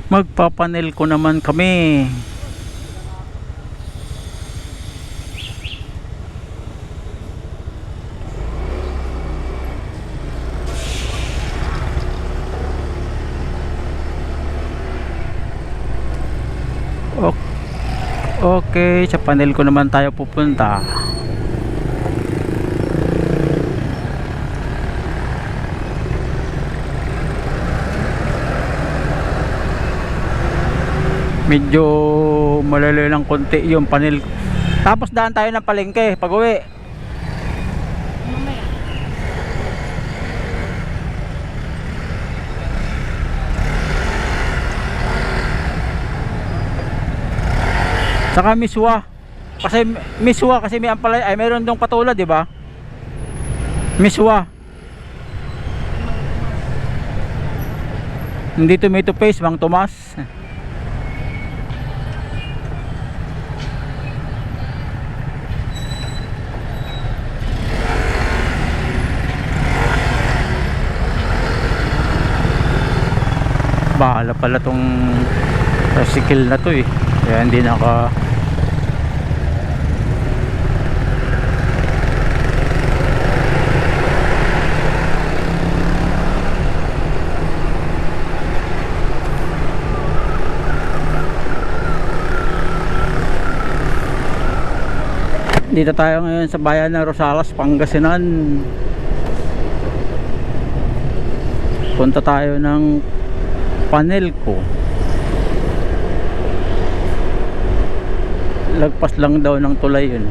Magpapanel ko naman kami. Okay, sa panel ko naman tayo pupunta. Medyo malalayo ng konti yung panel. Tapos daan tayo ng palengke pag uwi. Saka miswa. Kasi may ampalay ay meron dong patula, di ba? Miswa. Hindi tomato paste, Mang Tomas. Bahala pala tong tricycle na to eh. Kaya hindi naka dito tayo ngayon sa bayan ng Rosales, Pangasinan. Punta tayo ng Panelco. Lagpas lang daw ng tulay yun.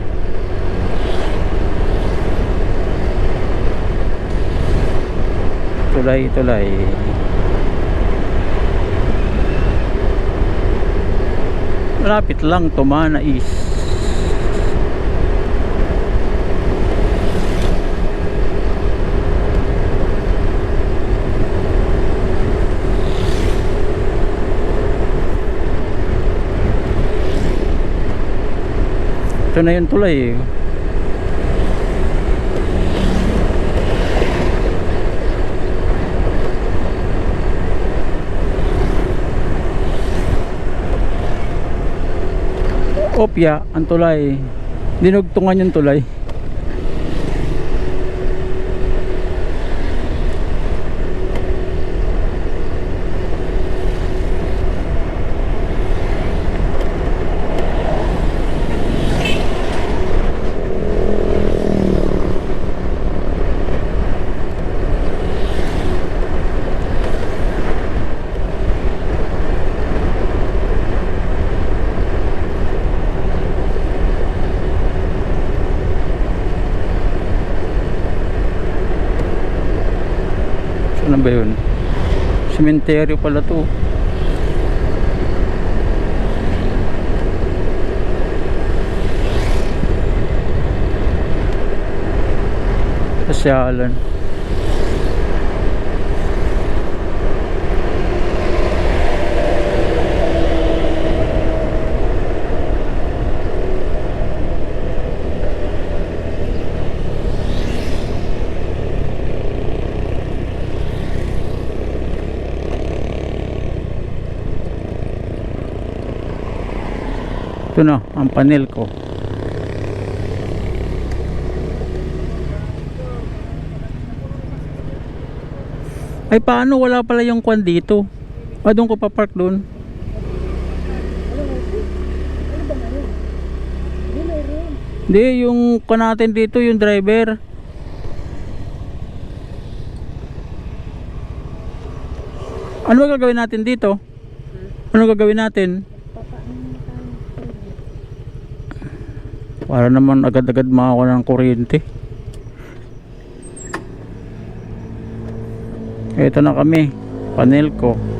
Tulay. Malapit lang, Tumana East. Ito na yung tulay eh. Opya ang tulay. Dinugtungan yung tulay. Ano ba yun? Sementeryo pala to. Pasyalan. Ito na ang Panelco. Ay paano wala pala yung kwan dito? Doon ko pa park doon. Hindi, yung kwan natin dito, yung driver. Ano ba gagawin natin dito? Ano gagawin natin? Para naman agad-agad makakuha ng kuryente. Ito na kami, Panelco.